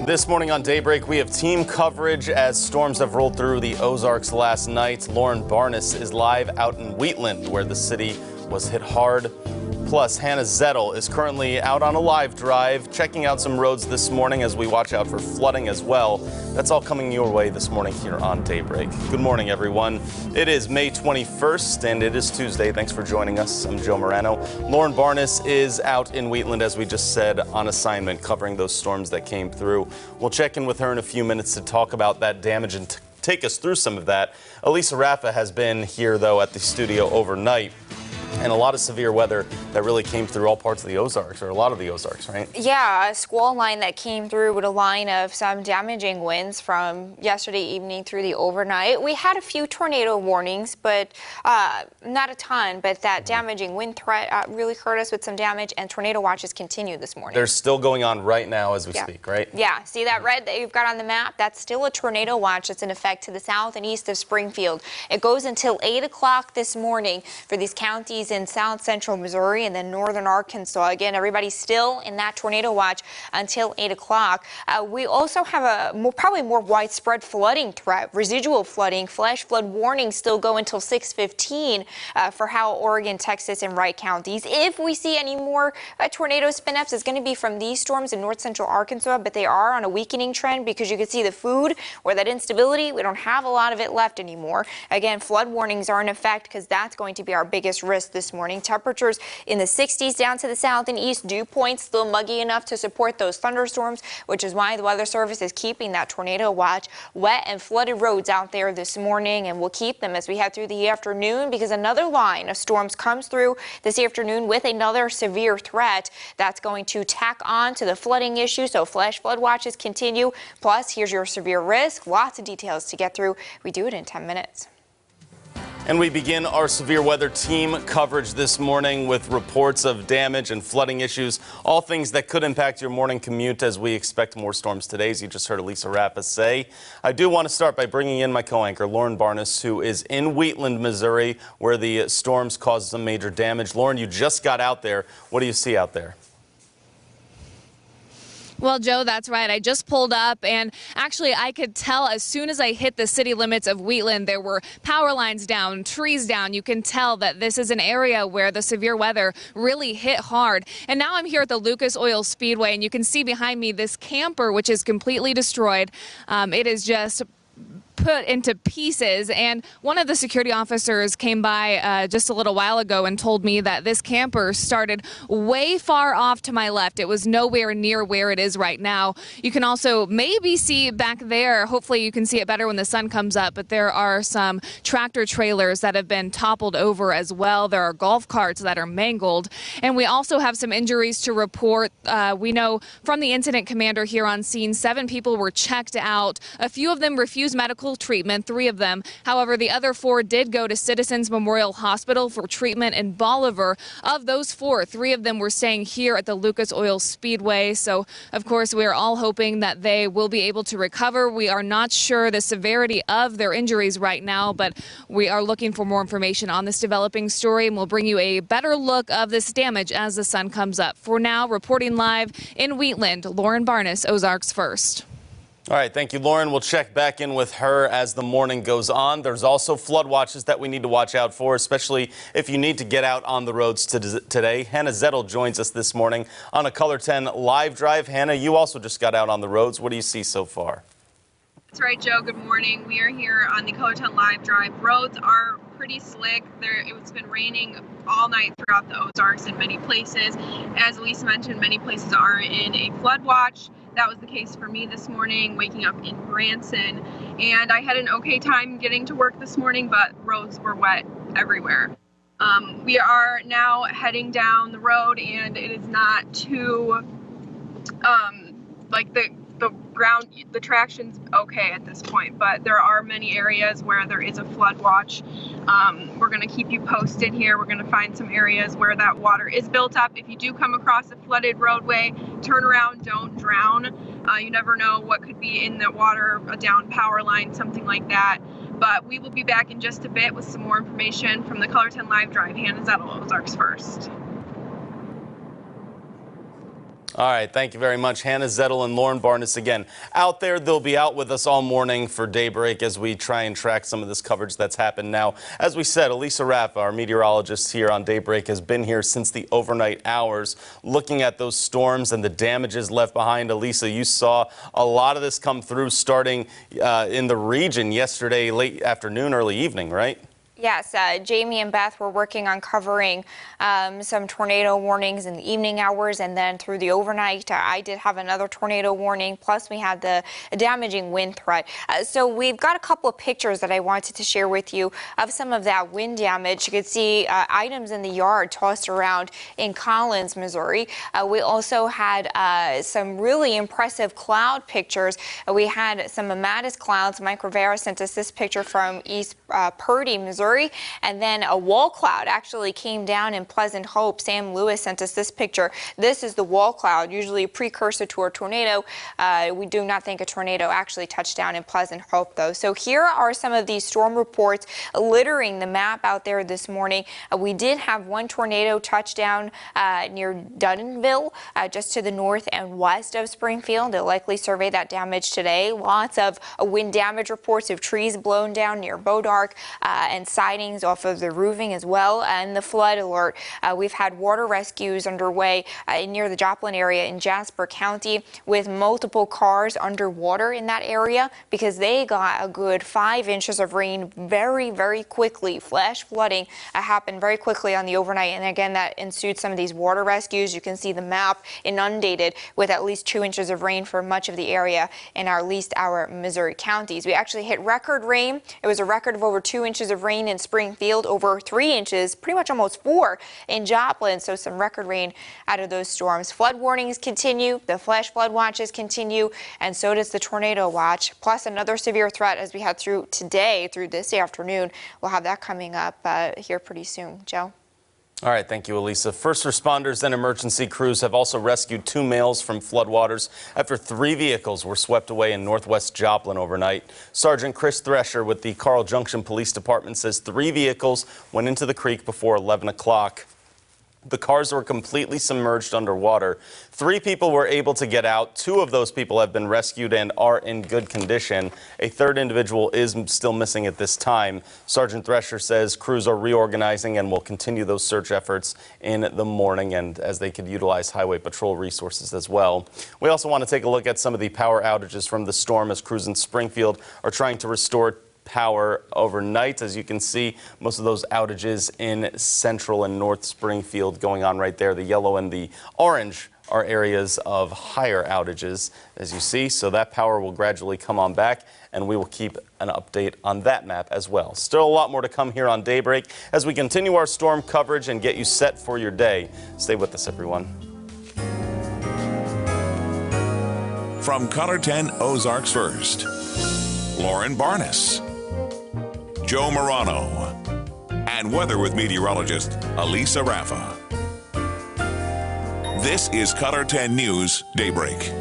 This morning on Daybreak, we have team coverage as storms have rolled through the Ozarks last night. Lauren Barnes is live out in Wheatland, where the city was hit hard. Plus, Hannah Zettel is currently out on a live drive, checking out some roads this morning as we watch out for flooding as well. That's all coming your way this morning here on Daybreak. Good morning, everyone. It is May 21st, and it is Tuesday. Thanks for joining us. I'm Joe Morano. Lauren Barnes is out in Wheatland, as we just said, on assignment, covering those storms that came through. We'll check in with her in a few minutes to talk about that damage and take us through some of that. Elisa Raffa has been here, though, at the studio overnight. And a lot of severe weather that really came through all parts of the Ozarks, or a lot of the Ozarks, right? Yeah, a squall line that came through with a line of some damaging winds from yesterday evening through the overnight. We had a few tornado warnings, but not a ton. But that damaging wind threat really hurt us with some damage, and tornado watches continue this morning. They're still going on right now as we speak, right? Yeah, see that red that you've got on the map? That's still a tornado watch that's in effect to the south and east of Springfield. It goes until 8 o'clock this morning for these counties in south central Missouri and then northern Arkansas. Again, everybody's still in that tornado watch until 8 o'clock. We also have a probably more widespread flooding threat, residual flooding. Flash flood warnings still go until 6:15 for Howell, Oregon, Texas, and Wright counties. If we see any more tornado spin-ups, it's going to be from these storms in north central Arkansas, but they are on a weakening trend because you can see the food or that instability. We don't have a lot of it left anymore. Again, flood warnings are in effect because that's going to be our biggest risk this morning. Temperatures in the 60s down to the south and east. Dew points still muggy enough to support those thunderstorms, which is why the Weather Service is keeping that tornado watch. Wet and flooded roads out there this morning, and we'll keep them as we head through the afternoon because another line of storms comes through this afternoon with another severe threat that's going to tack on to the flooding issue. So flash flood watches continue. Plus, here's your severe risk. Lots of details to get through. We do it in 10 minutes. And we begin our severe weather team coverage this morning with reports of damage and flooding issues, all things that could impact your morning commute as we expect more storms today, as you just heard Elisa Raffa say. I do want to start by bringing in my co-anchor, Lauren Barnes, who is in Wheatland, Missouri, where the storms caused some major damage. Lauren, you just got out there. What do you see out there? Well, Joe, that's right. I just pulled up, and actually I could tell as soon as I hit the city limits of Wheatland, there were power lines down, trees down. You can tell that this is an area where the severe weather really hit hard. And now I'm here at the Lucas Oil Speedway, and you can see behind me this camper, which is completely destroyed. It is just put into pieces, and one of the security officers came by just a little while ago and told me that this camper started way far off to my left. It was nowhere near where it is right now. You can also maybe see back there, hopefully you can see it better when the sun comes up, but there are some tractor trailers that have been toppled over as well. There are golf carts that are mangled, and we also have some injuries to report. We know from the incident commander here on scene, 7 people were checked out. A few of them refused medical treatment, 3 of them. However, the other 4 did go to Citizens Memorial Hospital for treatment in Bolivar. Of those 4, 3 of them were staying here at the Lucas Oil Speedway. So, of course, we are all hoping that they will be able to recover. We are not sure the severity of their injuries right now, but we are looking for more information on this developing story, and we'll bring you a better look of this damage as the sun comes up. For now, reporting live in Wheatland, Lauren Barnes, Ozarks First. All right, thank you, Lauren. We'll check back in with her as the morning goes on. There's also flood watches that we need to watch out for, especially if you need to get out on the roads today. Hannah Zettel joins us this morning on a KOLR10 live drive. Hannah, you also just got out on the roads. What do you see so far? That's right, Joe. Good morning. We are here on the KOLR10 live drive. Roads are pretty slick. It's been raining all night throughout the Ozarks in many places. As Elisa mentioned, many places are in a flood watch. That was the case for me this morning, waking up in Branson. And I had an okay time getting to work this morning, but roads were wet everywhere. We are now heading down the road, and it is not too, like the ground, the traction's okay at this point, but there are many areas where there is a flood watch. We're going to keep you posted here. We're going to find some areas where that water is built up. If you do come across a flooded roadway, turn around, don't drown. You never know what could be in the water, a down power line, something like that. But we will be back in just a bit with some more information from the KOLR10 live drive. Hannah Zettel, Ozarks First. All right, thank you very much. Hannah Zettel and Lauren Barnes again out there. They'll be out with us all morning for Daybreak as we try and track some of this coverage that's happened now. As we said, Elisa Raffa, our meteorologist here on Daybreak, has been here since the overnight hours looking at those storms and the damages left behind. Elisa, you saw a lot of this come through starting in the region yesterday, late afternoon, early evening, right? Yes, Jamie and Beth were working on covering some tornado warnings in the evening hours, and then through the overnight, I did have another tornado warning, plus we had the damaging wind threat. So we've got a couple of pictures that I wanted to share with you of some of that wind damage. You can see items in the yard tossed around in Collins, Missouri. We also had some really impressive cloud pictures. We had some Amatis clouds. Mike Rivera sent us this picture from East Purdy, Missouri. And then a wall cloud actually came down in Pleasant Hope. Sam Lewis sent us this picture. This is the wall cloud, usually a precursor to a tornado. We do not think a tornado actually touched down in Pleasant Hope, though. So here are some of these storm reports littering the map out there this morning. We did have one tornado touchdown near Dunnville, just to the north and west of Springfield. They'll likely survey that damage today. Lots of wind damage reports of trees blown down near Bodark and sidings off of the roofing as well, and the flood alert. We've had water rescues underway near the Joplin area in Jasper County, with multiple cars underwater in that area because they got a good 5 inches of rain very, very quickly. Flash flooding happened very quickly on the overnight, and again that ensued some of these water rescues. You can see the map inundated with at least 2 inches of rain for much of the area in at least our Missouri counties. We actually hit record rain. It was a record of over 2 inches of rain in Springfield, over 3 inches, pretty much almost 4 in Joplin. So some record rain out of those storms. Flood warnings continue. The flash flood watches continue, and so does the tornado watch. Plus another severe threat as we head through today, through this afternoon. We'll have that coming up here pretty soon. Joe? All right, thank you, Elisa. First responders and emergency crews have also rescued 2 males from floodwaters after 3 vehicles were swept away in northwest Joplin overnight. Sergeant Chris Thresher with the Carl Junction Police Department says 3 vehicles went into the creek before 11 o'clock. The cars were completely submerged underwater. 3 people were able to get out. 2 of those people have been rescued and are in good condition. A 3rd individual is still missing at this time. Sergeant Thresher says crews are reorganizing and will continue those search efforts in the morning, and as they could utilize highway patrol resources as well. We also want to take a look at some of the power outages from the storm as crews in Springfield are trying to restore power overnight. As you can see, most of those outages in central and north Springfield going on right there. The yellow and the orange are areas of higher outages, as you see. So that power will gradually come on back, and we will keep an update on that map as well. Still a lot more to come here on Daybreak as we continue our storm coverage and get you set for your day. Stay with us, everyone. From KOLR10 Ozarks First, Lauren Barnes, Joe Morano, and weather with meteorologist Elisa Raffa. This is KOLR10 News Daybreak.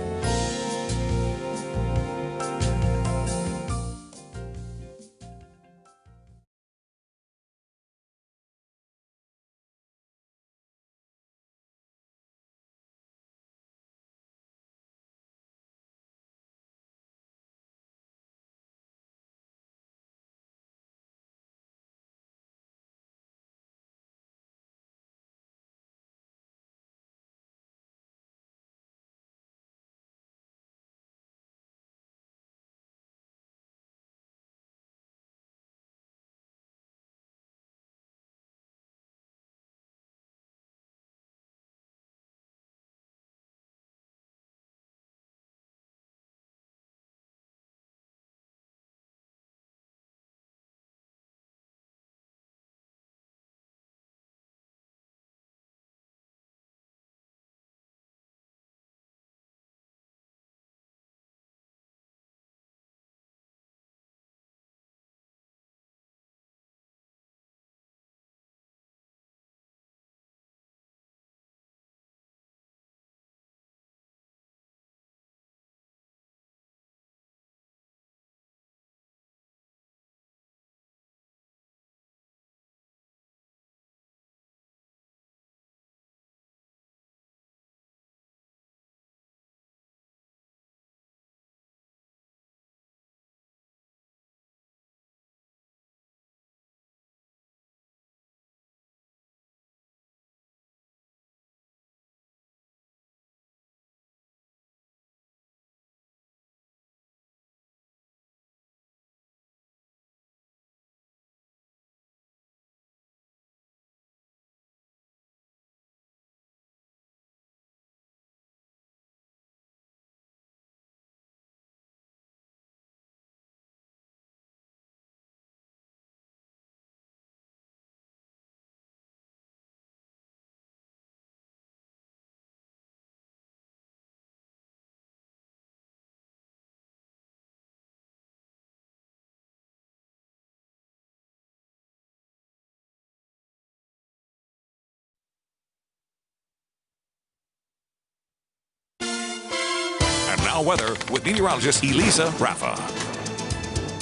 Now weather with meteorologist Elisa Raffa.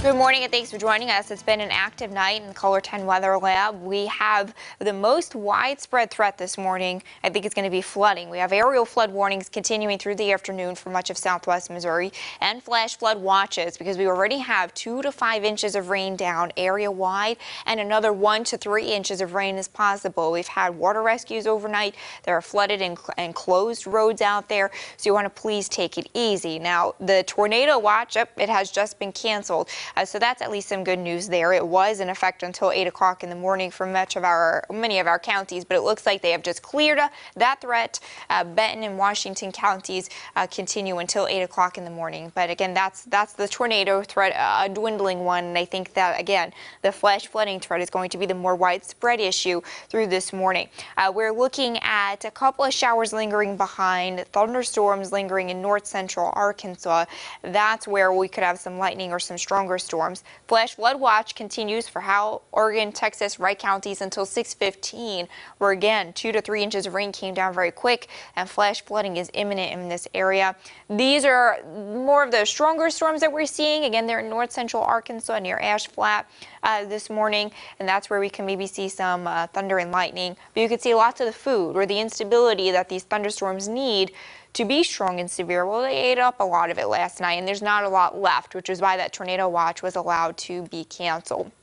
Good morning and thanks for joining us. It's been an active night in the KOLR10 Weather Lab. We have the most widespread threat this morning. I think it's going to be flooding. We have aerial flood warnings continuing through the afternoon for much of southwest Missouri and flash flood watches because we already have 2 to 5 inches of rain down area wide and another 1 to 3 inches of rain is possible. We've had water rescues overnight. There are flooded and closed roads out there, so you want to please take it easy. Now, the tornado watch, it has just been canceled. So that's at least some good news there. It was in effect until 8 o'clock in the morning for many of our counties, but it looks like they have just cleared that threat. Benton and Washington counties continue until 8 o'clock in the morning. But again, that's the tornado threat, a dwindling one. And I think that, again, the flash flooding threat is going to be the more widespread issue through this morning. We're looking at a couple of showers lingering behind, thunderstorms lingering in north central Arkansas. That's where we could have some lightning or some stronger storms. Flash flood watch continues for Howell, Oregon, Texas, Wright counties until 6:15, where again 2 to 3 inches of rain came down very quick and flash flooding is imminent in this area. These are more of the stronger storms that we're seeing. Again, they're in north central Arkansas near Ash Flat this morning, and that's where we can maybe see some thunder and lightning. But you could see lots of the food or the instability that these thunderstorms need to be strong and severe. Well, they ate up a lot of it last night, and there's not a lot left, which is why that tornado watch was allowed to be canceled.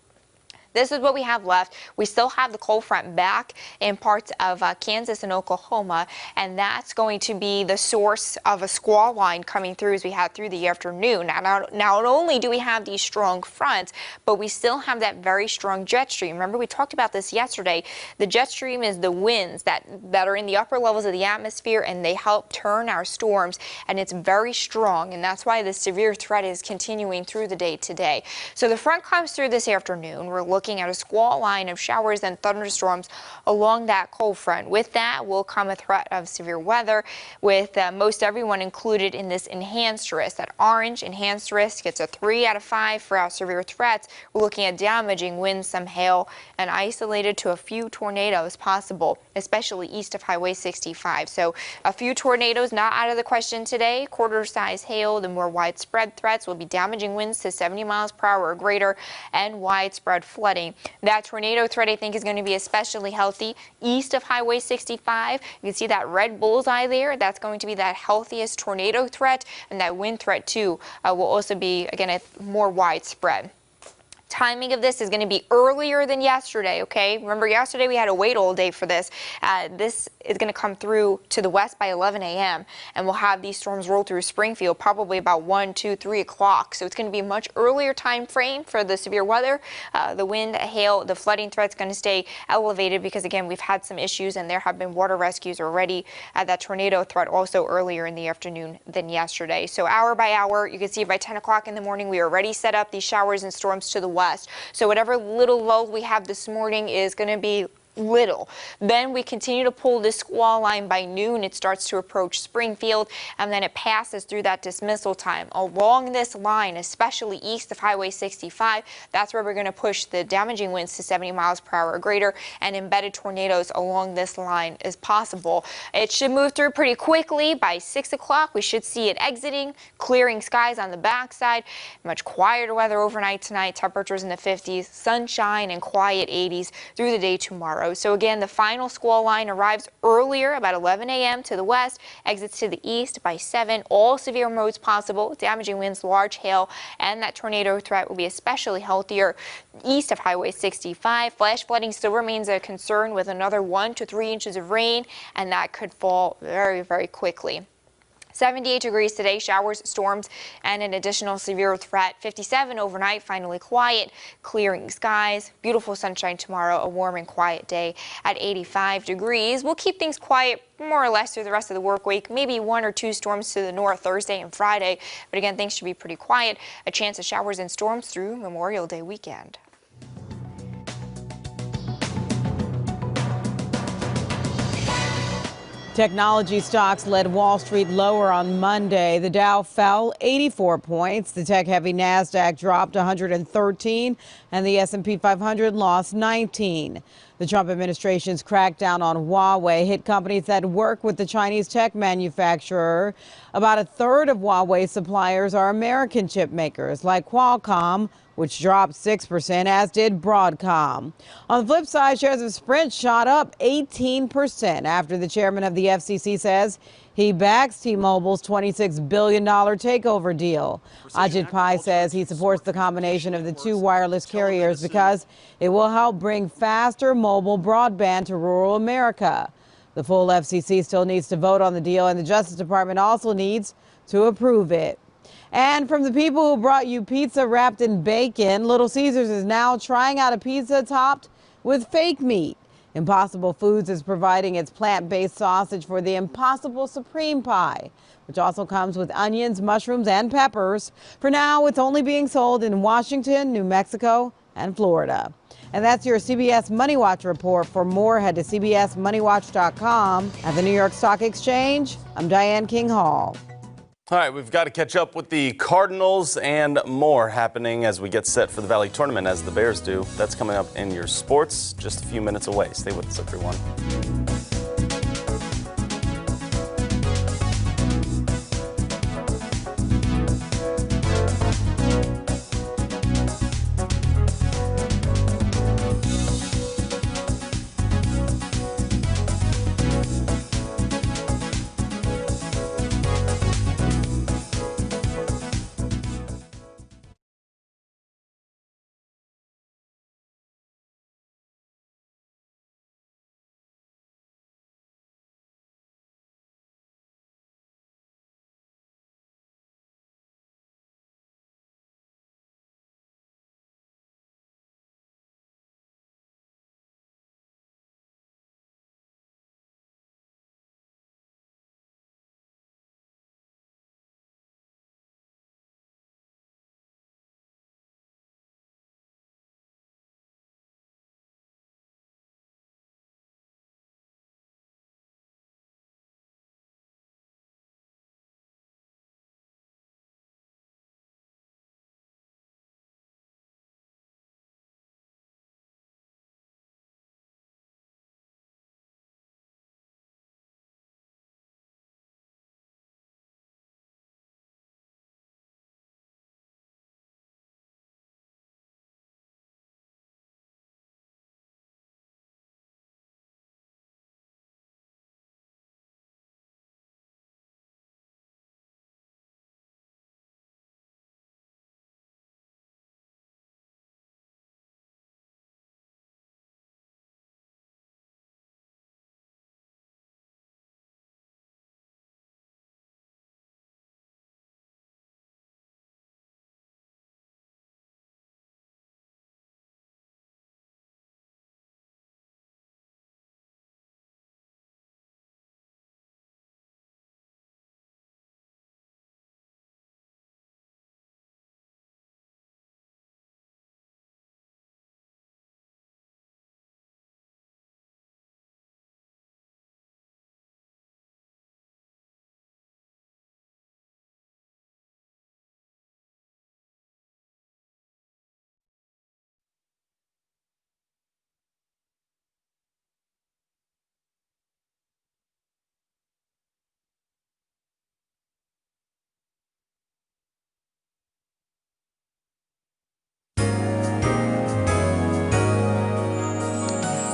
This is what we have left. We still have the cold front back in parts of Kansas and Oklahoma, and that's going to be the source of a squall line coming through as we had through the afternoon. Now, not only do we have these strong fronts, but we still have that very strong jet stream. Remember, we talked about this yesterday. The jet stream is the winds that are in the upper levels of the atmosphere, and they help turn our storms, and it's very strong, and that's why the severe threat is continuing through the day today. So the front comes through this afternoon. We're looking at a squall line of showers and thunderstorms along that cold front. With that will come a threat of severe weather, with most everyone included in this enhanced risk. That orange enhanced risk gets a 3 out of 5 for our severe threats. We're looking at damaging winds, some hail, and isolated to a few tornadoes possible, especially east of Highway 65. So a few tornadoes not out of the question today. Quarter-size hail. The more widespread threats will be damaging winds to 70 miles per hour or greater and widespread flooding. That tornado threat, I think, is going to be especially healthy east of Highway 65. You can see that red bullseye there. That's going to be that healthiest tornado threat, and that wind threat, too, will also be, again, more widespread. Timing of this is going to be earlier than yesterday, okay? Remember, yesterday we had to wait all day for this. This is going to come through to the west by 11 a.m., and we'll have these storms roll through Springfield probably about 1, 2, 3 o'clock. So it's going to be a much earlier time frame for the severe weather. The wind, hail, the flooding threat's going to stay elevated because, again, we've had some issues, and there have been water rescues already. That tornado threat also earlier in the afternoon than yesterday. So hour by hour, you can see by 10 o'clock in the morning, we already set up these showers and storms to the west. So whatever little lull we have this morning is going to be little. Then we continue to pull this squall line by noon. It starts to approach Springfield, and then it passes through that dismissal time. Along this line, especially east of Highway 65, that's where we're going to push the damaging winds to 70 miles per hour or greater, and embedded tornadoes along this line is possible. It should move through pretty quickly. By 6 o'clock, we should see it exiting, clearing skies on the backside. Much quieter weather overnight tonight. Temperatures in the 50s, sunshine and quiet 80s through the day tomorrow. So again, the final squall line arrives earlier, about 11 a.m. to the west, exits to the east by 7. All severe modes possible, damaging winds, large hail, and that tornado threat will be especially healthier east of Highway 65. Flash flooding still remains a concern with another 1 to 3 inches of rain, and that could fall very, very quickly. 78 degrees today, showers, storms, and an additional severe threat. 57 overnight, finally quiet, clearing skies. Beautiful sunshine tomorrow, a warm and quiet day at 85 degrees. We'll keep things quiet more or less through the rest of the work week. Maybe 1 or 2 storms to the north Thursday and Friday. But again, things should be pretty quiet. A chance of showers and storms through Memorial Day weekend. Technology stocks led Wall Street lower on Monday. The Dow fell 84 points. The tech-heavy Nasdaq dropped 113, and the S&P 500 lost 19. The Trump administration's crackdown on Huawei hit companies that work with the Chinese tech manufacturer. About a third of Huawei suppliers are American chip makers like Qualcomm, which dropped 6%, as did Broadcom. On the flip side, shares of Sprint shot up 18% after the chairman of the FCC says he backs T-Mobile's $26 billion takeover deal. Ajit Pai says he supports the combination of the two wireless carriers because it will help bring faster mobile broadband to rural America. The full FCC still needs to vote on the deal, and the Justice Department also needs to approve it. And from the people who brought you pizza wrapped in bacon, Little Caesars is now trying out a pizza topped with fake meat. Impossible Foods is providing its plant-based sausage for the Impossible Supreme Pie, which also comes with onions, mushrooms, and peppers. For now, it's only being sold in Washington, New Mexico, and Florida. And that's your CBS Money Watch report. For more, head to cbsmoneywatch.com. At the New York Stock Exchange, I'm Diane King Hall. All right, we've got to catch up with the Cardinals and more happening as we get set for the Valley Tournament, as the Bears do. That's coming up in your sports just a few minutes away. Stay with us, everyone.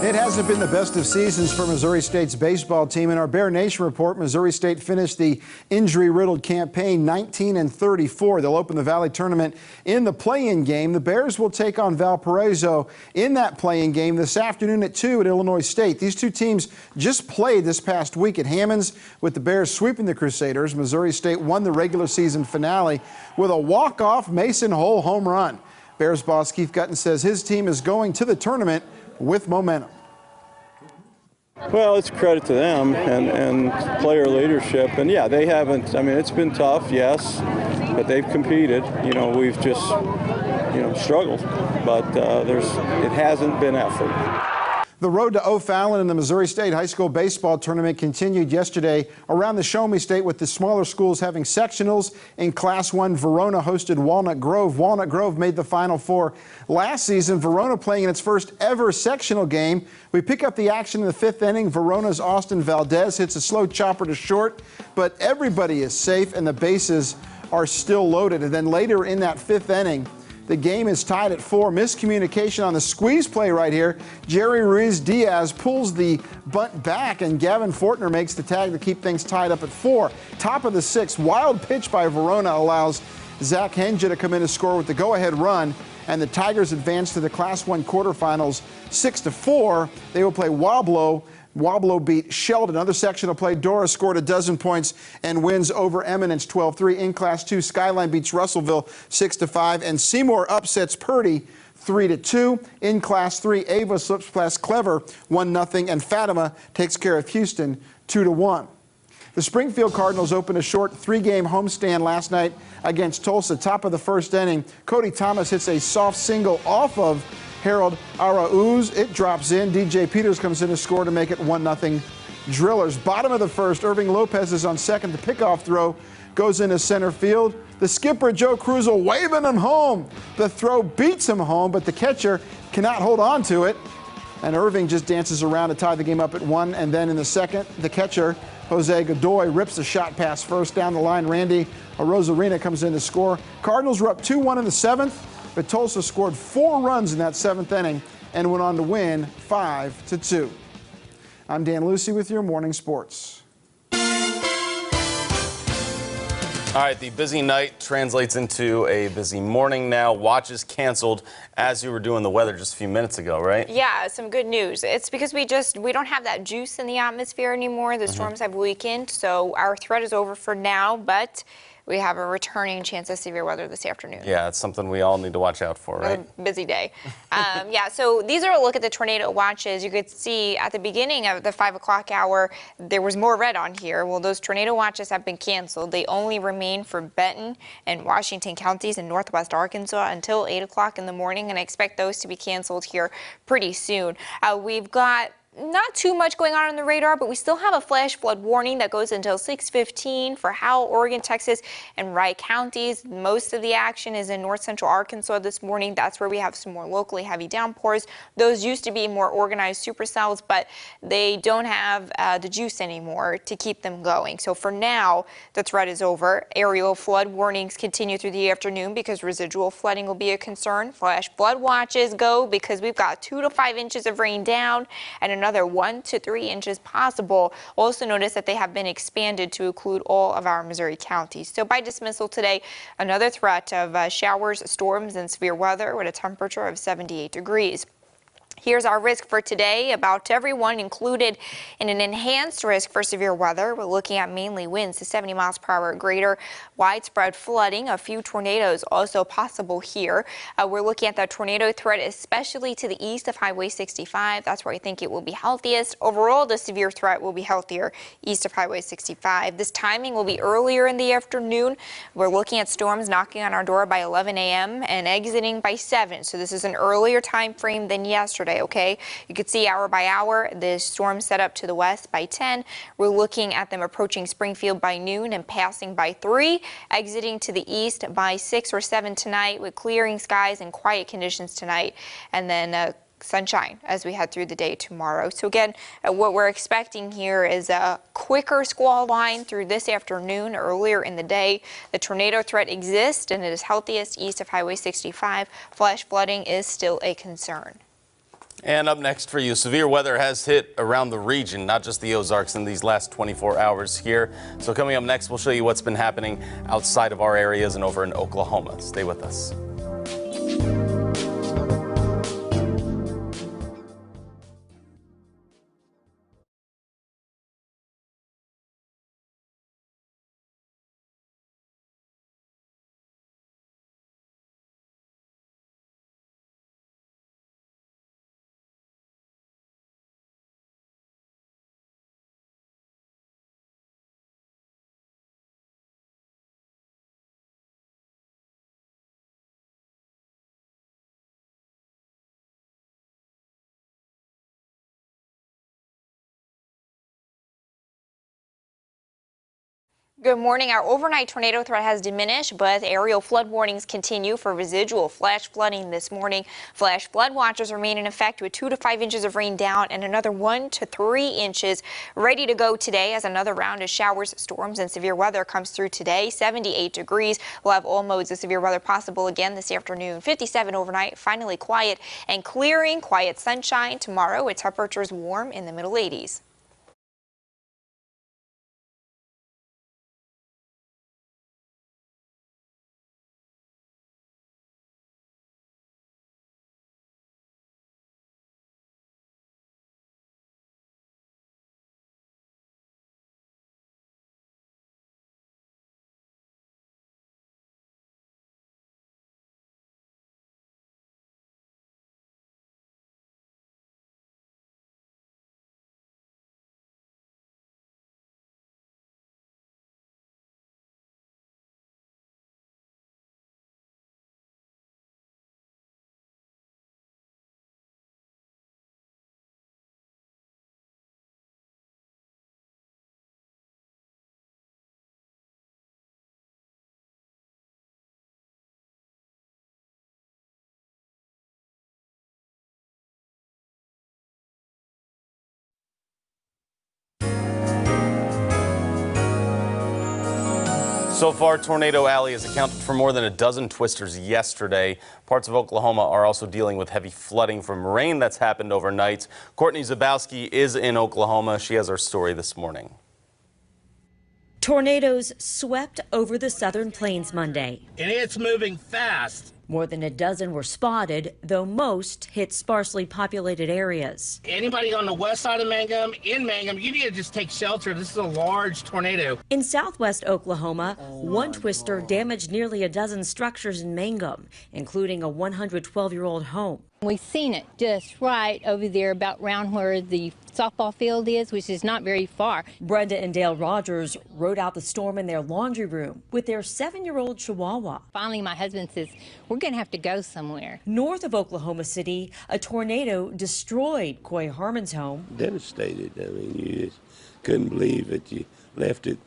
It hasn't been the best of seasons for Missouri State's baseball team. In our Bear Nation report, Missouri State finished the injury-riddled campaign 19-34. They'll open the Valley Tournament in the play-in game. The Bears will take on Valparaiso in that play-in game this afternoon at 2 at Illinois State. These two teams just played this past week at Hammonds, with the Bears sweeping the Crusaders. Missouri State won the regular season finale with a walk-off Mason Hole home run. Bears boss Keith Gutton says his team is going to the tournament with momentum. Well, it's credit to them and player leadership. And yeah, they haven't, I mean, it's been tough, yes, but they've competed. You know, we've just, struggled. But it hasn't been effort. The road to O'Fallon in the Missouri State High School baseball tournament continued yesterday around the Show Me State, with the smaller schools having sectionals. In Class 1, Verona hosted Walnut Grove. Walnut Grove made the Final Four last season. Verona playing in its first ever sectional game. We pick up the action in the 5th inning. Verona's Austin Valdez hits a slow chopper to short, but everybody is safe and the bases are still loaded. And then later in that 5th inning, the game is tied at 4. Miscommunication on the squeeze play right here. Jerry Ruiz-Diaz pulls the bunt back, and Gavin Fortner makes the tag to keep things tied up at 4. Top of the 6th, wild pitch by Verona allows Zach Henja to come in to score with the go-ahead run, and the Tigers advance to the Class 1 quarterfinals 6-4. They will play Wablo. Wablo beat Sheldon. Another sectional play, Dora scored a dozen points and wins over Eminence 12-3. In Class 2, Skyline beats Russellville 6-5, and Seymour upsets Purdy 3-2. In Class 3, Ava slips past Clever 1-0, and Fatima takes care of Houston 2-1. The Springfield Cardinals opened a short 3-game homestand last night against Tulsa. Top of the 1st inning, Cody Thomas hits a soft single off of Harold Arauz. It drops in. DJ Peters comes in to score to make it 1-0 Drillers. Bottom of the 1st, Irving Lopez is on second. The pickoff throw goes into center field. The skipper, Joe Cruzel, waving him home. The throw beats him home, but the catcher cannot hold on to it. And Irving just dances around to tie the game up at 1. And then in the 2nd, the catcher, Jose Godoy, rips the shot pass first down the line. Randy Rosarina comes in to score. Cardinals were up 2-1 in the 7th. But Tulsa scored 4 runs in that 7th inning and went on to win 5-2. I'm Dan Lucy with your morning sports. All right, the busy night translates into a busy morning now. Watches canceled as you were doing the weather just a few minutes ago, right? Yeah, some good news. It's because we don't have that juice in the atmosphere anymore. The storms have weakened, so our threat is over for now, but we have a returning chance of severe weather this afternoon. Yeah, it's something we all need to watch out for, right? A busy day. Yeah, so these are a look at the tornado watches. You could see at the beginning of the 5 o'clock hour, there was more red on here. Well, those tornado watches have been canceled. They only remain for Benton and Washington counties in northwest Arkansas until 8 o'clock in the morning, and I expect those to be canceled here pretty soon. We've got not too much going on the radar, but we still have a flash flood warning that goes until 6:15 for Howell, Oregon, Texas, and Wright counties. Most of the action is in north central Arkansas this morning. That's where we have some more locally heavy downpours. Those used to be more organized supercells, but they don't have the juice anymore to keep them going. So for now, the threat is over. Aerial flood warnings continue through the afternoon because residual flooding will be a concern. Flash flood watches go because we've got 2 to 5 inches of rain down and another 1 to 3 inches possible. Also notice that they have been expanded to include all of our Missouri counties. So by dismissal today, another threat of showers, storms, and severe weather with a temperature of 78 degrees. Here's our risk for today. About everyone included in an enhanced risk for severe weather. We're looking at mainly winds to 70 miles per hour or greater, widespread flooding, a few tornadoes also possible here. We're looking at the tornado threat, especially to the east of Highway 65. That's where I think it will be healthiest. Overall, the severe threat will be healthier east of Highway 65. This timing will be earlier in the afternoon. We're looking at storms knocking on our door by 11 a.m. and exiting by 7. So this is an earlier time frame than yesterday. Okay, you could see hour by hour the storm set up to the west by 10. We're looking at them approaching Springfield by noon and passing by 3, exiting to the east by 6 or 7 tonight with clearing skies and quiet conditions tonight, and then sunshine as we head through the day tomorrow. So again, what we're expecting here is a quicker squall line through this afternoon, earlier in the day. The tornado threat exists and it is healthiest east of Highway 65. Flash flooding is still a concern. And up next for you, severe weather has hit around the region, not just the Ozarks, in these last 24 hours here. So coming up next, we'll show you what's been happening outside of our areas and over in Oklahoma. Stay with us. Good morning. Our overnight tornado threat has diminished, but aerial flood warnings continue for residual flash flooding this morning. Flash flood watches remain in effect with 2 to 5 inches of rain down and another 1 to 3 inches ready to go today as another round of showers, storms, and severe weather comes through today. 78 degrees. We'll have all modes of severe weather possible again this afternoon. 57 overnight, finally quiet and clearing. Quiet sunshine tomorrow with temperatures warm in the middle 80s. So far, Tornado Alley has accounted for more than a dozen twisters yesterday. Parts of Oklahoma are also dealing with heavy flooding from rain that's happened overnight. Courtney Zabowski is in Oklahoma. She has our story this morning. Tornadoes swept over the southern plains Monday. And it's moving fast. More than a dozen were spotted, though most hit sparsely populated areas. Anybody on the west side of Mangum, in Mangum, you need to just take shelter. This is a large tornado. In southwest Oklahoma, one twister damaged nearly a dozen structures in Mangum, including a 112-year-old home. We've seen it just right over there about round where the softball field is, which is not very far. Brenda and Dale Rogers rode out the storm in their laundry room with their 7-year-old Chihuahua. Finally, my husband says, we're going to have to go somewhere. North of Oklahoma City, a tornado destroyed Coy Harmon's home. Devastated. I mean, you just couldn't believe that you left it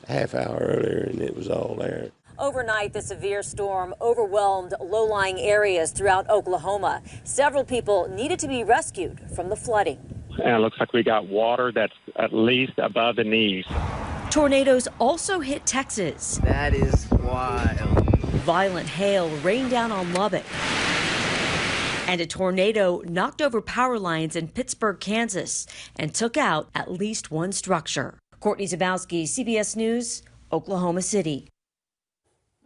a half hour earlier and it was all there. Overnight, the severe storm overwhelmed low-lying areas throughout Oklahoma. Several people needed to be rescued from the flooding. And it looks like we got water that's at least above the knees. Tornadoes also hit Texas. That is wild. Violent hail rained down on Lubbock. And a tornado knocked over power lines in Pittsburgh, Kansas, and took out at least one structure. Courtney Zabowski, CBS News, Oklahoma City.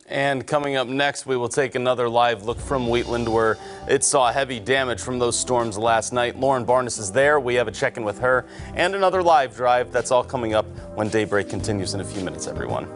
And coming up next, we will take another live look from Wheatland, where it saw heavy damage from those storms last night. Lauren Barnes is there. We have a check-in with her and another live drive. That's all coming up when Daybreak continues in a few minutes, everyone.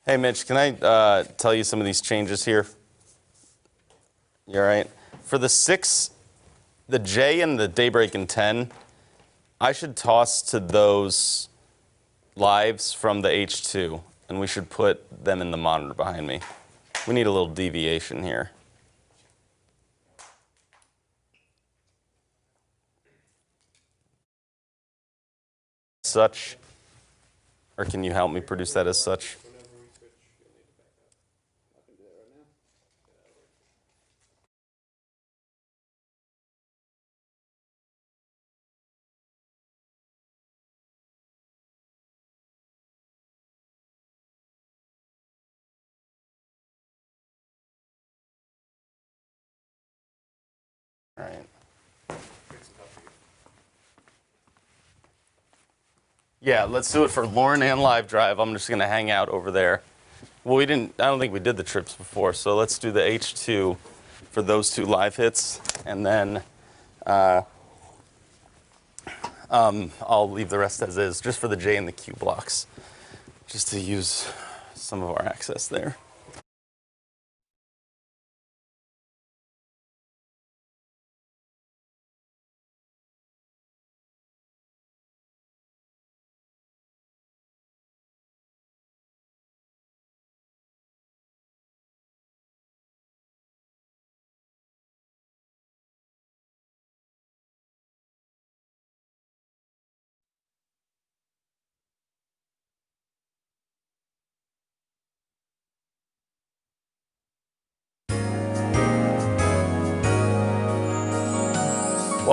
Hey, Mitch, can I tell you some of these changes here? You all right? For the 6, the J and the Daybreak and 10, I should toss to those lives from the H2, and we should put them in the monitor behind me. We need a little deviation here. Such, or can you help me produce that as such? All right. Yeah, let's do it for Lauren and Live Drive. I'm just going to hang out over there. Well, I don't think we did the trips before, so let's do the H2 for those 2 live hits, and then I'll leave the rest as is, just for the J and the Q blocks, just to use some of our access there.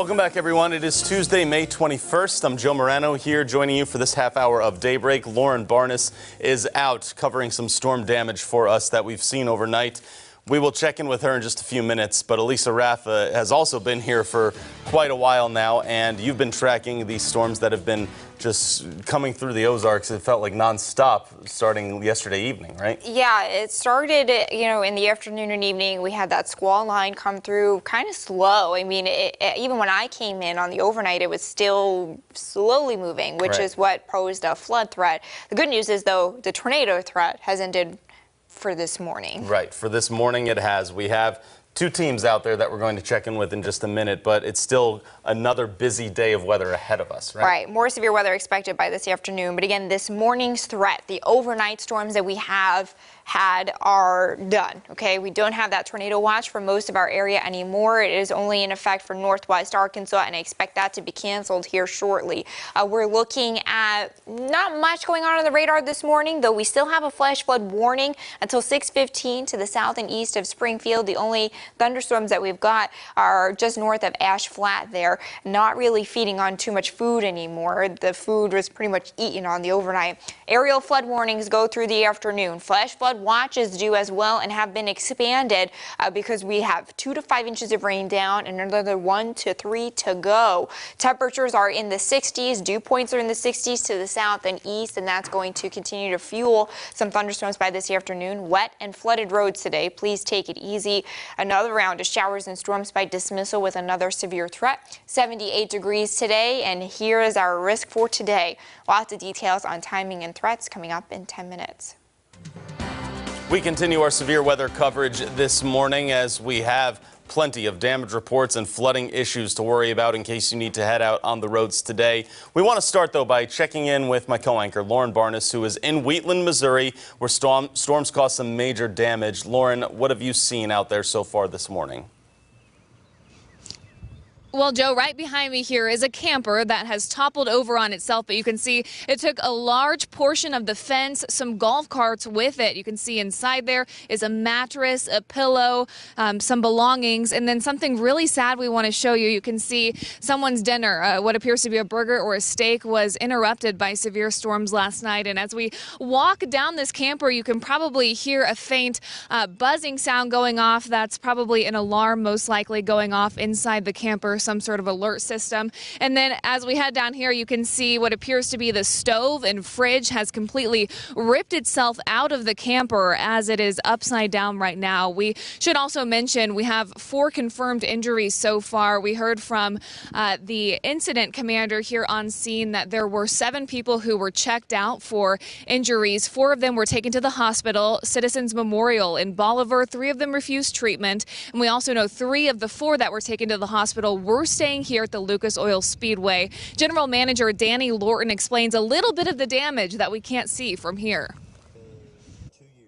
Welcome back, everyone. It is Tuesday, May 21st. I'm Joe Morano here joining you for this half hour of Daybreak. Lauren Barnes is out covering some storm damage for us that we've seen overnight. We will check in with her in just a few minutes, but Elisa Raffa has also been here for quite a while now, and you've been tracking these storms that have been just coming through the Ozarks. It felt like nonstop starting yesterday evening, right? Yeah, it started, in the afternoon and evening. We had that squall line come through kind of slow. I mean, even when I came in on the overnight, it was still slowly moving, which is what posed a flood threat. The good news is, though, the tornado threat has ended for this morning. Right, for this morning it has. We have two teams out there that we're going to check in with in just a minute, but it's still another busy day of weather ahead of us, right? Right, more severe weather expected by this afternoon, but again, this morning's threat, the overnight storms that we have had are done, okay? We don't have that tornado watch for most of our area anymore. It is only in effect for northwest Arkansas, and I expect that to be canceled here shortly. We're looking at not much going on the radar this morning, though we still have a flash flood warning until 6:15 to the south and east of Springfield. The only thunderstorms that we've got are just north of Ash Flat there, not really feeding on too much food anymore. The food was pretty much eaten on the overnight. Aerial flood warnings go through the afternoon. Flash flood watches do as well and have been expanded because we have 2 to 5 inches of rain down and another 1 to 3 to go. Temperatures are in the 60s. Dew points are in the 60s to the south and east, and that's going to continue to fuel some thunderstorms by this afternoon. Wet and flooded roads today. Please take it easy. Another round of showers and storms by dismissal with another severe threat. 78 degrees today, and here is our risk for today. Lots of details on timing and threats coming up in 10 minutes. We continue our severe weather coverage this morning as we have plenty of damage reports and flooding issues to worry about in case you need to head out on the roads today. We want to start, though, by checking in with my co-anchor, Lauren Barnes, who is in Wheatland, Missouri, where storms caused some major damage. Lauren, what have you seen out there so far this morning? Well, Joe, right behind me here is a camper that has toppled over on itself, but you can see it took a large portion of the fence, some golf carts with it. You can see inside there is a mattress, a pillow, some belongings, and then something really sad we want to show you. You can see someone's dinner, what appears to be a burger or a steak, was interrupted by severe storms last night. And as we walk down this camper, you can probably hear a faint buzzing sound going off. That's probably an alarm, most likely going off inside the camper, some sort of alert system. And then as we head down here, you can see what appears to be the stove and fridge has completely ripped itself out of the camper as it is upside down right now. We should also mention we have 4 confirmed injuries so far. We heard from the incident commander here on scene that there were 7 people who were checked out for injuries. 4 of them were taken to the hospital, Citizens Memorial in Bolivar. 3 of them refused treatment. And we also know 3 of the 4 that were taken to the hospital were staying here at the Lucas Oil Speedway. General Manager Danny Lorton explains a little bit of the damage that we can't see from here.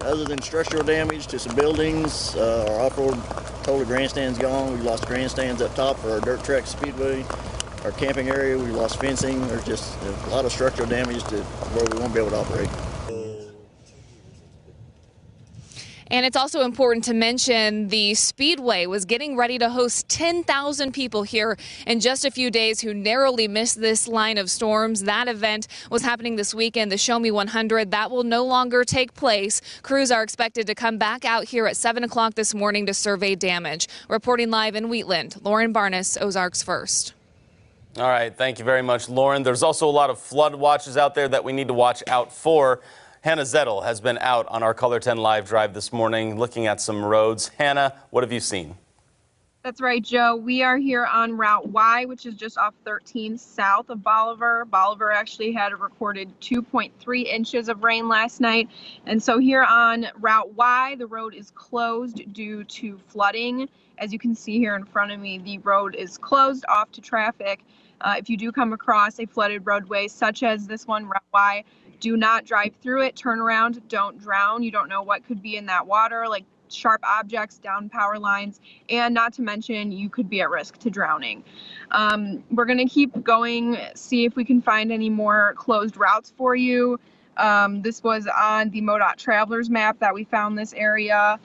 Other than structural damage to some buildings, our off-road total grandstand's gone. We lost grandstands up top for our dirt track speedway. Our camping area, we lost fencing. There's just a lot of structural damage to where we won't be able to operate. And it's also important to mention the Speedway was getting ready to host 10,000 people here in just a few days who narrowly missed this line of storms. That event was happening this weekend, the Show Me 100. That will no longer take place. Crews are expected to come back out here at 7 o'clock this morning to survey damage. Reporting live in Wheatland, Lauren Barnes, Ozarks First. All right, thank you very much, Lauren. There's also a lot of flood watches out there that we need to watch out for. Hannah Zettel has been out on our KOLR10 live drive this morning looking at some roads. Hannah, what have you seen? That's right, Joe. We are here on Route Y, which is just off 13 south of Bolivar. Bolivar actually had a recorded 2.3 inches of rain last night. And so here on Route Y, the road is closed due to flooding. As you can see here in front of me, the road is closed off to traffic. If you do come across a flooded roadway such as this one, Route Y, do not drive through it, turn around, don't drown. You don't know what could be in that water, like sharp objects, down power lines, and not to mention you could be at risk to drowning. We're going to keep going, see if we can find any more closed routes for you. This was on the MoDOT Travelers map that we found this area.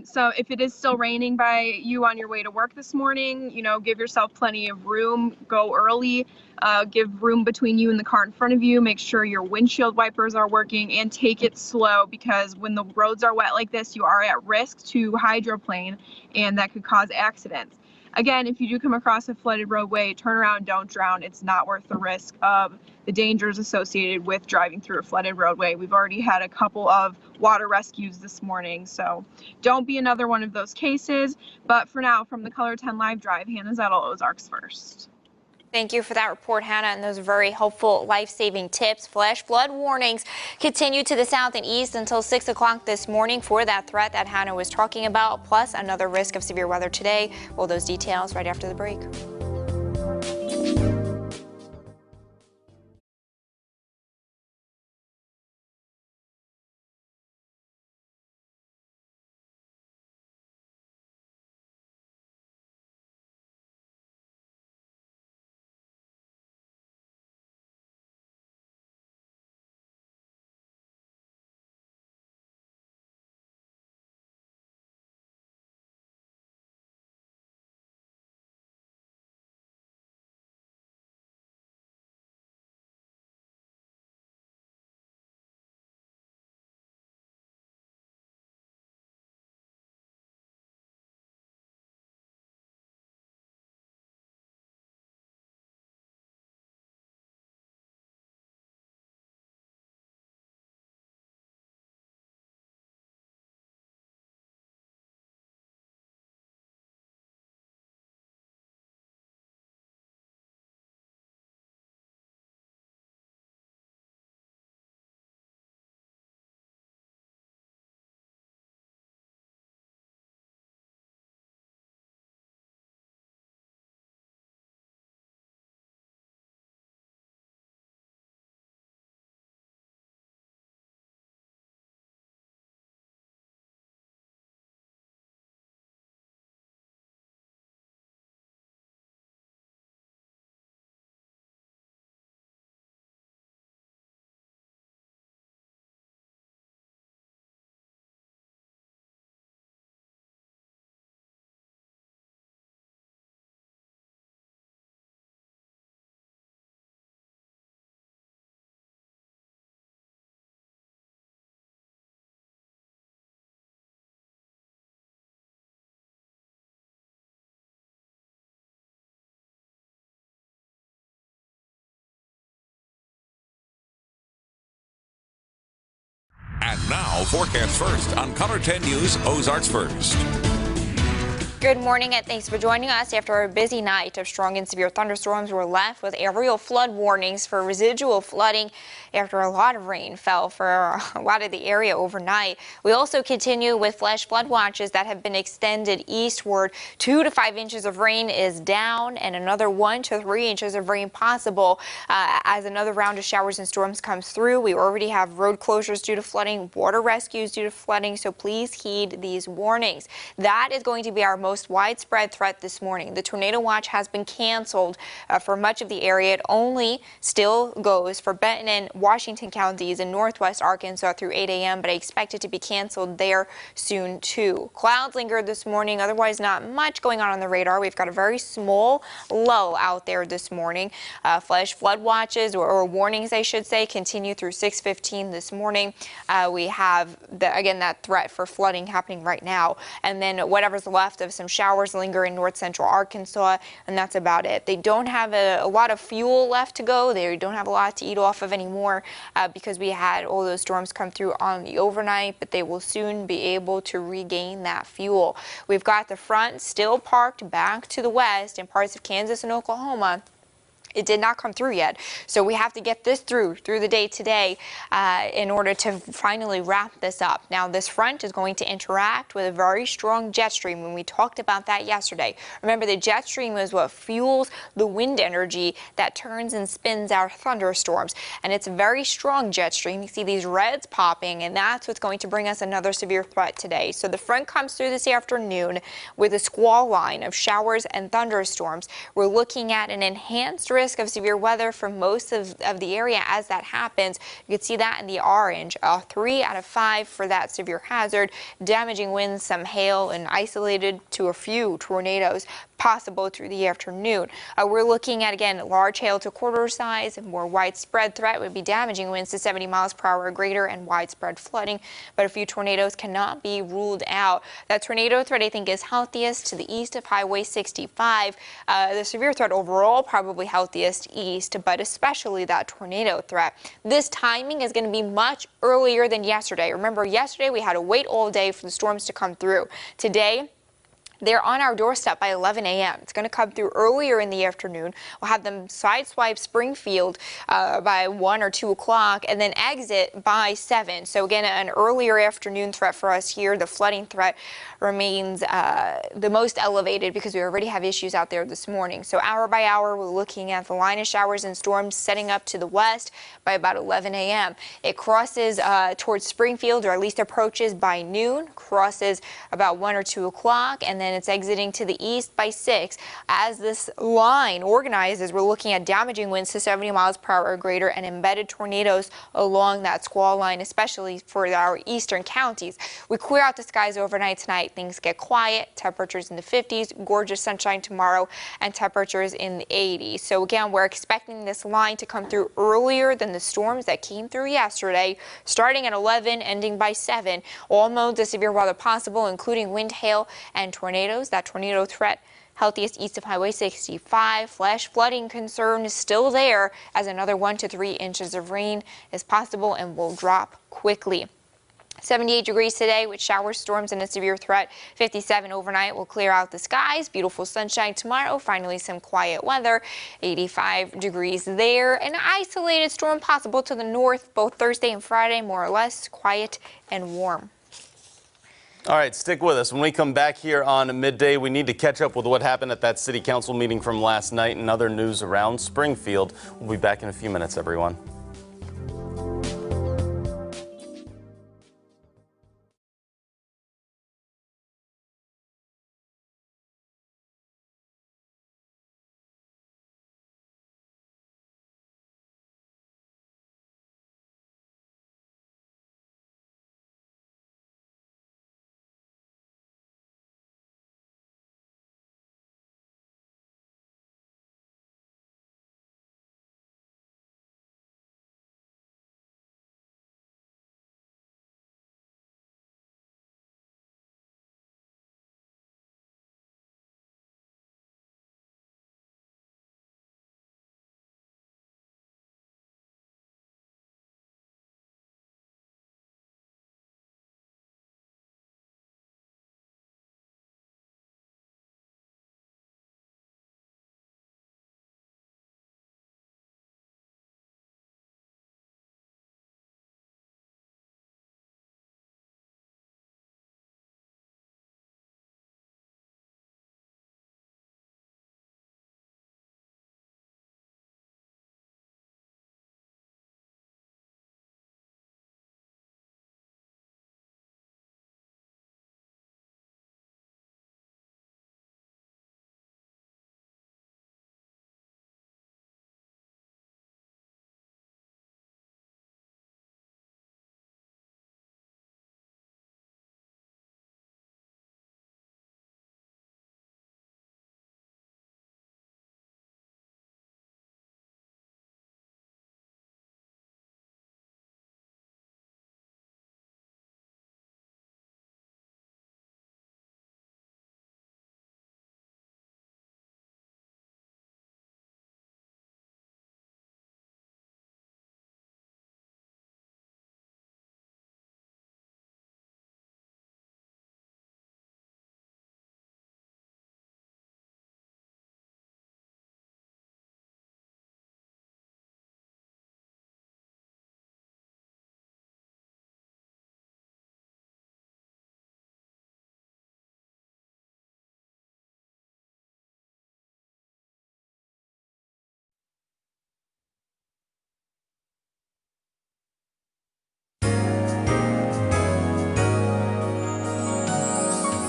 So if it is still raining by you on your way to work this morning, give yourself plenty of room, go early, give room between you and the car in front of you, make sure your windshield wipers are working, and take it slow, because when the roads are wet like this, you are at risk to hydroplane, and that could cause accidents. Again, if you do come across a flooded roadway, turn around, don't drown. It's not worth the risk of the dangers associated with driving through a flooded roadway. We've already had a couple of water rescues this morning, so don't be another one of those cases. But for now, from the KOLR10 Live Drive, Hannah Zettel, Ozarks First. Thank you for that report, Hannah, and those very helpful life-saving tips. Flash flood warnings continue to the south and east until 6 o'clock this morning for that threat that Hannah was talking about, plus another risk of severe weather today. Well, those details right after the break. And now, Forecast First on KOLR10 News, Ozarks First. Good morning and thanks for joining us. After a busy night of strong and severe thunderstorms, we're left with aerial flood warnings for residual flooding after a lot of rain fell for a lot of the area overnight. We also continue with flash flood watches that have been extended eastward. 2 to 5 inches of rain is down and another 1 to 3 inches of rain possible as another round of showers and storms comes through. We already have road closures due to flooding, water rescues due to flooding, so please heed these warnings. That is going to be our most widespread threat this morning. The tornado watch has been canceled for much of the area. It only still goes for Benton and Washington counties in northwest Arkansas through 8 a.m., but I expect it to be canceled there soon too. Clouds lingered this morning, otherwise not much going on the radar. We've got a very small low out there this morning. Flash flood watches or warnings, I should say, continue through 6:15 this morning. We have again that threat for flooding happening right now, and then whatever's left of some showers linger in north central Arkansas, and that's about it. They don't have a lot of fuel left to go. They don't have a lot to eat off of anymore because we had all those storms come through on the overnight, but they will soon be able to regain that fuel. We've got the front still parked back to the west in parts of Kansas and Oklahoma. It did not come through yet, so we have to get this through the day today in order to finally wrap this up. Now, this front is going to interact with a very strong jet stream, and we talked about that yesterday. Remember, the jet stream is what fuels the wind energy that turns and spins our thunderstorms, and it's a very strong jet stream. You see these reds popping, and that's what's going to bring us another severe threat today. So the front comes through this afternoon with a squall line of showers and thunderstorms. We're looking at an enhanced risk risk of severe weather for most of the area as that happens. You can see that in the orange, 3 out of 5 for that severe hazard. Damaging winds, some hail, and isolated to a few tornadoes possible through the afternoon. We're looking at, again, large hail to quarter size. A more widespread threat would be damaging winds to 70 miles per hour or greater and widespread flooding, but a few tornadoes cannot be ruled out. That tornado threat, I think, is healthiest to the east of Highway 65. The severe threat overall probably healthiest east, but especially that tornado threat. This timing is going to be much earlier than yesterday. Remember, yesterday we had to wait all day for the storms to come through. Today, they're on our doorstep by 11 a.m. It's going to come through earlier in the afternoon. We'll have them sideswipe Springfield by 1 or 2 o'clock and then exit by 7. So again, an earlier afternoon threat for us here. The flooding threat remains the most elevated because we already have issues out there this morning. So hour by hour, we're looking at the line of showers and storms setting up to the west by about 11 a.m. It crosses towards Springfield, or at least approaches by noon, crosses about 1 or 2 o'clock, and then it's exiting to the east by 6. As this line organizes, we're looking at damaging winds to 70 miles per hour or greater and embedded tornadoes along that squall line, especially for our eastern counties. We clear out the skies overnight tonight. Things get quiet. Temperatures in the 50s, gorgeous sunshine tomorrow, and temperatures in the 80s. So again, we're expecting this line to come through earlier than the storms that came through yesterday, starting at 11, ending by 7. All modes of severe weather possible, including wind, hail, and tornadoes. That tornado threat healthiest east of Highway 65. Flash flooding concern is still there as another 1 to 3 inches of rain is possible and will drop quickly. 78 degrees today with showers, storms, and a severe threat. 57 overnight will clear out the skies. Beautiful sunshine tomorrow. Finally, some quiet weather. 85 degrees there. An isolated storm possible to the north both Thursday and Friday. More or less quiet and warm. All right, stick with us. When we come back here on midday, we need to catch up with what happened at that city council meeting from last night and other news around Springfield. We'll be back in a few minutes, everyone.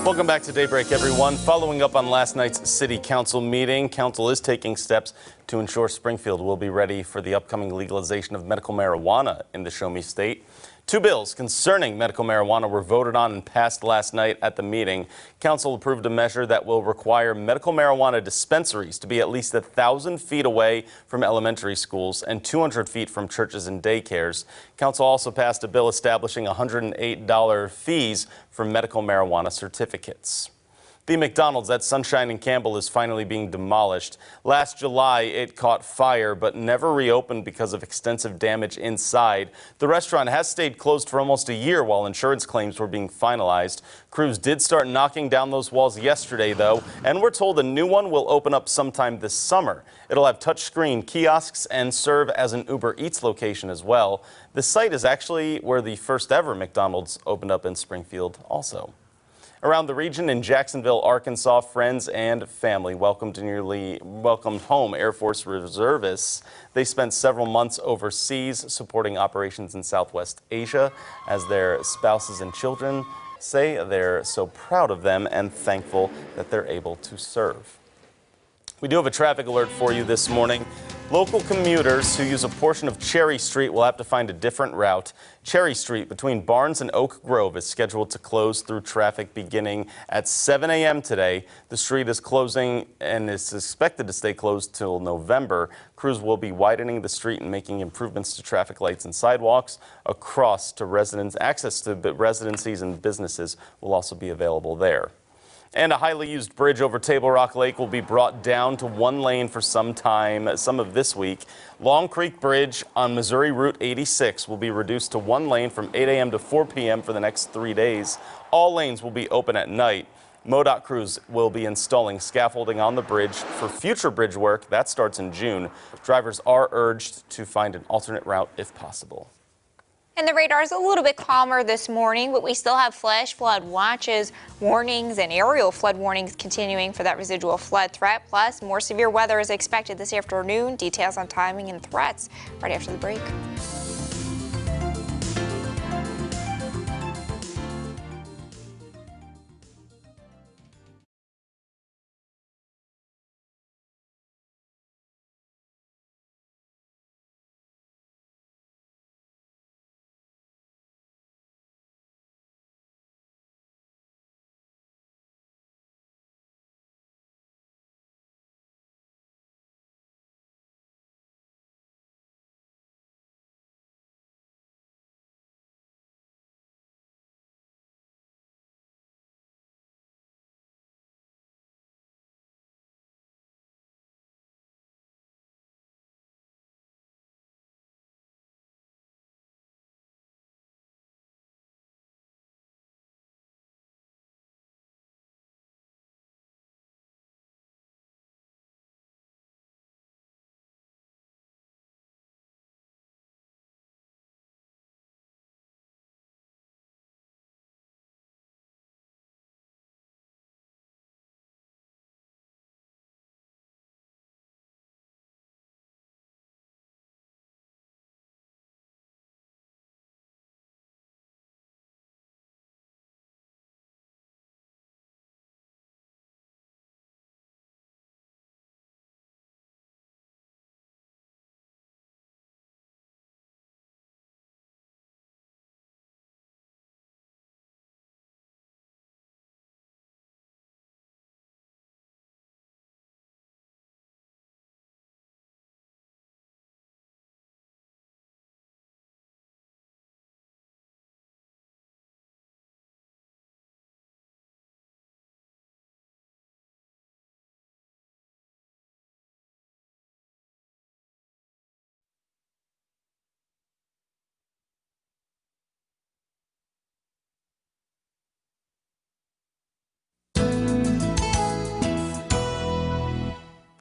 Welcome back to Daybreak, everyone. Following up on last night's City Council meeting, Council is taking steps to ensure Springfield will be ready for the upcoming legalization of medical marijuana in the Show Me State. 2 bills concerning medical marijuana were voted on and passed last night at the meeting. Council approved a measure that will require medical marijuana dispensaries to be at least 1,000 feet away from elementary schools and 200 feet from churches and daycares. Council also passed a bill establishing $108 fees for medical marijuana certificates. The McDonald's at Sunshine and Campbell is finally being demolished. Last July, it caught fire but never reopened because of extensive damage inside. The restaurant has stayed closed for almost a year while insurance claims were being finalized. Crews did start knocking down those walls yesterday, though, and we're told a new one will open up sometime this summer. It'll have touchscreen kiosks and serve as an Uber Eats location as well. The site is actually where the first ever McDonald's opened up in Springfield also. Around the region in Jacksonville, Arkansas, friends and family welcomed home Air Force reservists. They spent several months overseas supporting operations in Southwest Asia. As their spouses and children say, they're so proud of them and thankful that they're able to serve. We do have a traffic alert for you this morning. Local commuters who use a portion of Cherry Street will have to find a different route. Cherry Street between Barnes and Oak Grove is scheduled to close through traffic beginning at 7 a.m. today. The street is closing and is expected to stay closed till November. Crews will be widening the street and making improvements to traffic lights and sidewalks across to residents. Access to residencies and businesses will also be available there. And a highly used bridge over Table Rock Lake will be brought down to 1 lane for some time, some of this week. Long Creek Bridge on Missouri Route 86 will be reduced to 1 lane from 8 a.m. to 4 p.m. for the next 3 days. All lanes will be open at night. MoDOT crews will be installing scaffolding on the bridge for future bridge work. That starts in June. Drivers are urged to find an alternate route if possible. And the radar is a little bit calmer this morning, but we still have flash flood watches, warnings, and aerial flood warnings continuing for that residual flood threat. Plus, more severe weather is expected this afternoon. Details on timing and threats right after the break.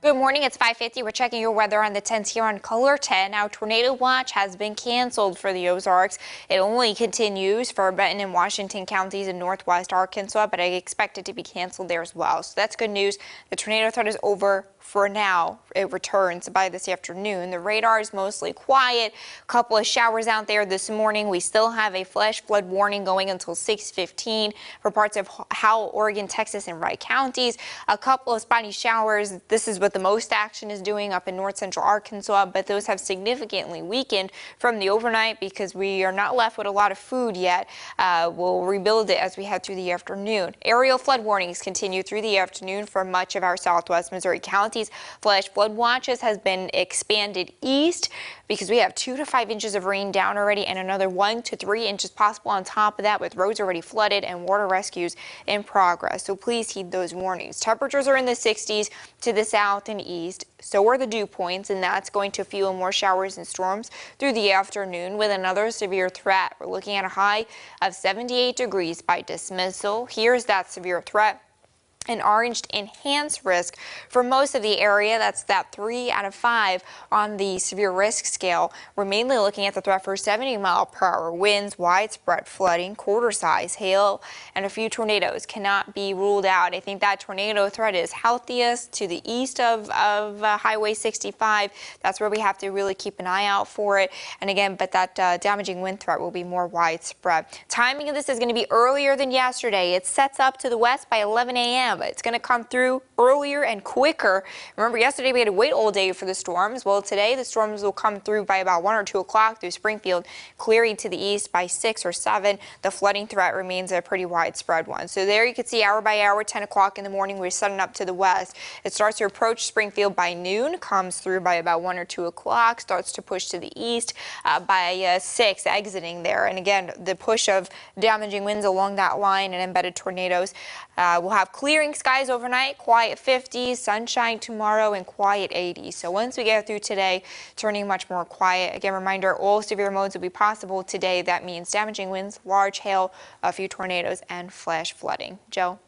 Good morning, it's 5:50. We're checking your weather on the 10s here on KOLR10. Now, tornado watch has been canceled for the Ozarks. It only continues for Benton and Washington counties in northwest Arkansas, but I expect it to be canceled there as well. So that's good news. The tornado threat is over for now. It returns by this afternoon. The radar is mostly quiet. A couple of showers out there this morning. We still have a flash flood warning going until 6:15 for parts of Howell, Oregon, Texas, and Wright counties. A couple of spotty showers. This is what the most action is doing up in north central Arkansas, but those have significantly weakened from the overnight because we are not left with a lot of food yet. We'll rebuild it as we head through the afternoon. Aerial flood warnings continue through the afternoon for much of our southwest Missouri counties. Flash flood watches has been expanded east because we have 2 to 5 inches of rain down already and another 1 to 3 inches possible on top of that, with roads already flooded and water rescues in progress. So please heed those warnings. Temperatures are in the 60s to the south and east. So are the dew points, and that's going to fuel more showers and storms through the afternoon with another severe threat. We're looking at a high of 78 degrees by dismissal. Here's that severe threat. An orange enhanced risk for most of the area. That's that 3 out of 5 on the severe risk scale. We're mainly looking at the threat for 70-mile-per-hour winds, widespread flooding, quarter-size hail, and a few tornadoes cannot be ruled out. I think that tornado threat is healthiest to the east of Highway 65. That's where we have to really keep an eye out for it. And again, but that damaging wind threat will be more widespread. Timing of this is going to be earlier than yesterday. It sets up to the west by 11 a.m. But it's going to come through earlier and quicker. Remember, yesterday we had to wait all day for the storms. Well, today the storms will come through by about 1 or 2 o'clock through Springfield, clearing to the east by 6 or 7. The flooding threat remains a pretty widespread one. So there you can see hour by hour, 10 o'clock in the morning, we're setting up to the west. It starts to approach Springfield by noon, comes through by about 1 or 2 o'clock, starts to push to the east by 6, exiting there. And again, the push of damaging winds along that line and embedded tornadoes. We'll have clearing skies overnight, quiet 50s, sunshine tomorrow, and quiet 80s. So once we get through today, turning much more quiet. Again, reminder, all severe modes will be possible today. That means damaging winds, large hail, a few tornadoes, and flash flooding. Joe?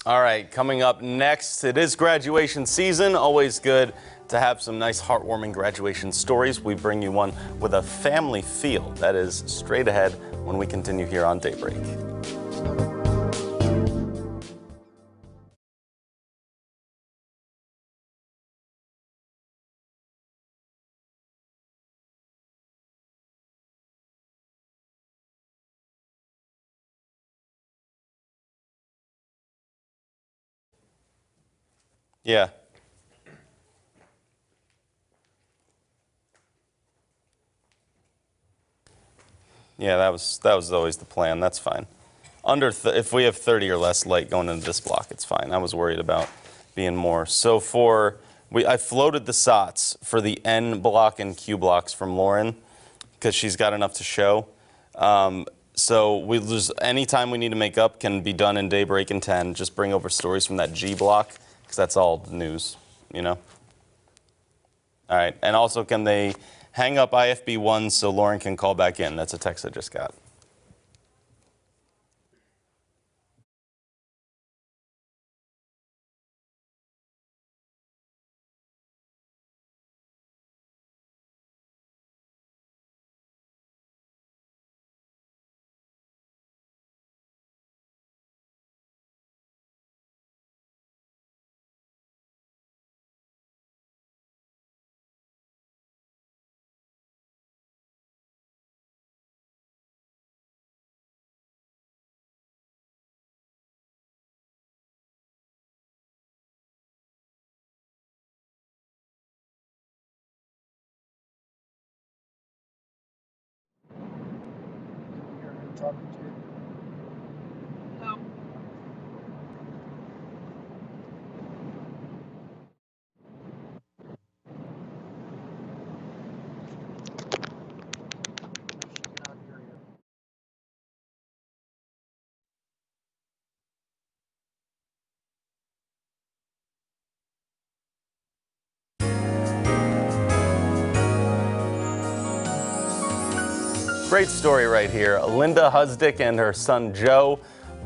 All right, coming up next, it is graduation season. Always good to have some nice, heartwarming graduation stories. We bring you one with a family feel. That is straight ahead when we continue here on Daybreak. Yeah. Yeah, that was always the plan. That's fine. If we have 30 or less light going into this block, it's fine. I was worried about being more. So I floated the SOTs for the N block and Q blocks from Lauren because she's got enough to show. So anytime we need to make up can be done in Daybreak and 10. Just bring over stories from that G block because that's all news, you know. All right, and also can they hang up IFB 1 so Lauren can call back in? That's a text I just got. No. Great story right here. Linda Husdick and her son Joe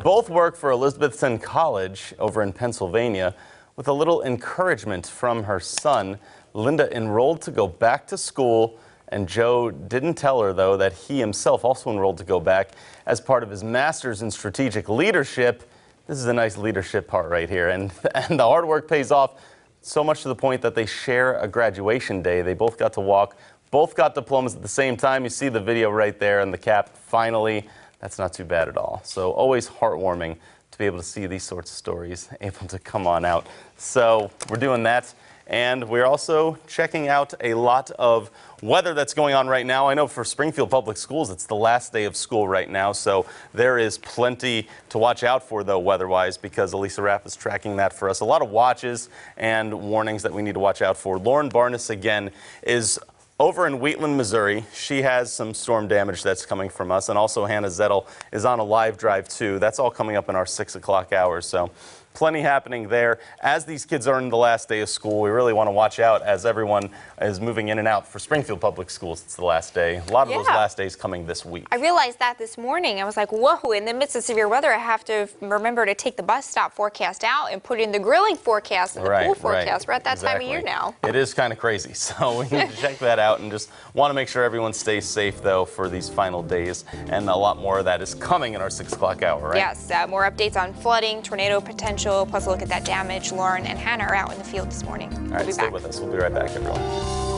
both work for Elizabethton College over in Pennsylvania. With a little encouragement from her son, Linda enrolled to go back to school, and Joe didn't tell her, though, that he himself also enrolled to go back as part of his master's in strategic leadership. This is a nice leadership part right here, and the hard work pays off. So much to the point that they share a graduation day. They both got to walk, both got diplomas at the same time. You see the video right there and the cap. Finally, that's not too bad at all. So always heartwarming to be able to see these sorts of stories able to come on out. So we're doing that. And we're also checking out a lot of weather that's going on right now. I know for Springfield Public Schools, it's the last day of school right now, so there is plenty to watch out for, though, weather-wise, because Elisa Raffa is tracking that for us. A lot of watches and warnings that we need to watch out for. Lauren Barnes, again, is over in Wheatland, Missouri. She has some storm damage that's coming from us, and also Hannah Zettel is on a live drive, too. That's all coming up in our 6 o'clock hour, so plenty happening there. As these kids are in the last day of school, we really want to watch out as everyone is moving in and out. For Springfield Public Schools, it's the last day. A lot of those last days coming this week. I realized that this morning. I was like, whoa, in the midst of severe weather, I have to remember to take the bus stop forecast out and put in the grilling forecast and the pool forecast. We're at that time of year now. It is kind of crazy, so we need to check that out and just want to make sure everyone stays safe, though, for these final days. And a lot more of that is coming in our 6 o'clock hour, right? Yes, more updates on flooding, tornado potential, plus a look at that damage. Lauren and Hannah are out in the field this morning. All right, stay with us. We'll be right back, everyone.